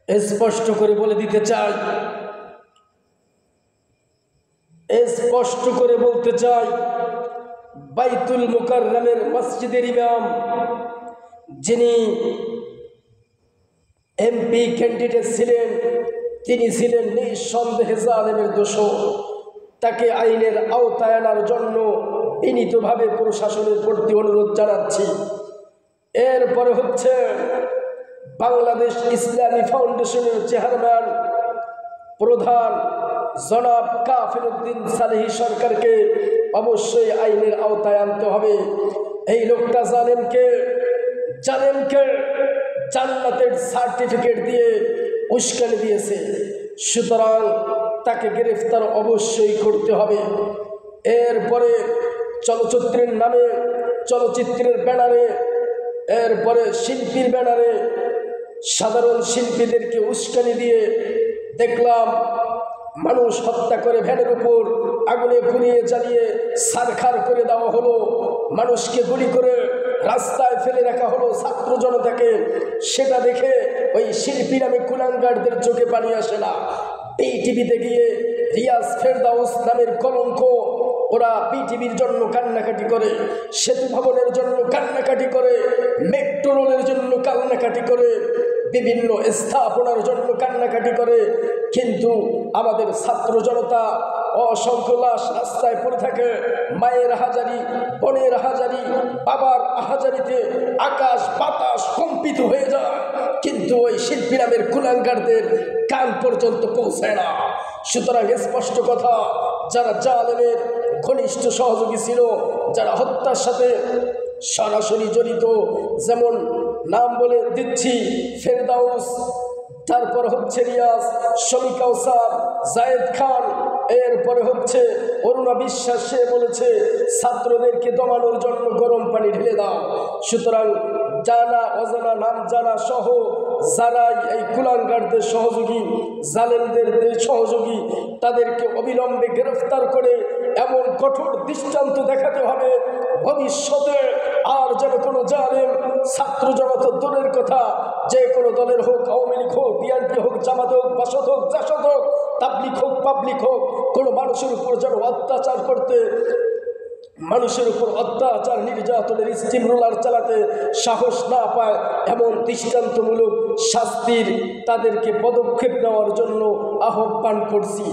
স্পষ্ট করে বলে দিতে চাই, স্পষ্ট করে বলতে চাই, বাইতুল মুকাররমের মসজিদের ইমাম যিনি এমপি ক্যান্ডিডেট ছিলেন, তিনি ছিলেন নিঃসন্দেহে জালেমের দোষর। তাকে আইনের আওতায় আনার জন্য বিনীতভাবে প্রশাসনের প্রতি অনুরোধ জানাচ্ছি। এরপরে হচ্ছে বাংলাদেশ ইসলামী ফাউন্ডেশনের চেয়ারম্যান প্রধান জনাব কাফির উদ্দিন সালেহী সরকারকে অবশ্যই আইনের আওতায় আনতে হবে। এই লোকটা জালেমকে জান্নাতের সার্টিফিকেট দিয়ে উস্কানি দিয়েছে, সুতরাং তাকে গ্রেফতার অবশ্যই করতে হবে। এরপরে চলচ্চিত্রের নামে, চলচ্চিত্রের ব্যানারে, এরপরে শিল্পীর ব্যানারে সাধারণ শিল্পীদেরকে উস্কানি দিয়ে দেখলাম মানুষ হত্যা করে ভ্যানের উপর আগুনে পুড়িয়ে জ্বালিয়ে ছারখার করে দেওয়া হলো, মানুষকে গুলি করে রাস্তায় ফেলে রাখা হলো ছাত্র জনতাকে। সেটা দেখে ওই শিল্পী নামে কুলাঙ্গারদের চোখে পানি আসে না। টিভিতে গিয়ে রিয়াজ ফেরদাউস নামের কলঙ্ক, ওরা পিটিভির জন্য কান্নাকাটি করে, সেতু ভবনের জন্য কান্নাকাটি করে, মেট্রো রেলের জন্য কান্নাকাটি করে, বিভিন্ন স্থাপনার জন্য কান্নাকাটি করে, কিন্তু আমাদের ছাত্র জনতা অসংখ্য লাশ রাস্তায় পড়ে থাকে। মায়ের হাজারি, বোনের হাজারি, বাবার হাজারিতে আকাশ বাতাস কম্পিত হয়ে যায়, কিন্তু ওই শিল্পী নামের কুলাঙ্গারদের কান পর্যন্ত পৌঁছায় না। সুতরাং স্পষ্ট কথা, যারা জালেমের ঘনিষ্ঠ সহযোগী ছিল, যারা হত্যার সাথে সরাসরি জড়িত, যেমন নাম বলে দিচ্ছি ফেরদাউস, তারপর হচ্ছে রিয়াজ, শমী কাউসার, জায়েদ খান, এরপরে হচ্ছে অরুণা বিশ্বাস, সে বলেছে ছাত্রদেরকে দমানোর জন্য গরম পানি ঢেলে দাও। সুতরাং জানা অজানা নাম জানা সহ যারাই এই কুলাঙ্গারদের সহযোগী, জালেমদের সহযোগী, তাদেরকে অবিলম্বে গ্রেফতার করে এমন কঠোর দৃষ্টান্ত দেখাতে হবে ভবিষ্যতে আর যেন কোনো জালেম ছাত্র জনতা দলের কথা, যে কোনো দলের হোক, আওয়ামী লীগ হোক, বিএনপি হোক, জামাত হোক, বাসদ হোক, জাসদ হোক, তাবলিগ হোক, পাবলিক হোক, কোনো মানুষের উপর যেন অত্যাচার করতে, মানুষের উপর অত্যাচার নির্যাতনের স্টিম রোলার চালাতে সাহস না পায়, এমন দৃষ্টান্তমূলক শাস্তির তাদেরকে পদক্ষেপ নেওয়ার জন্য আহ্বান করছি।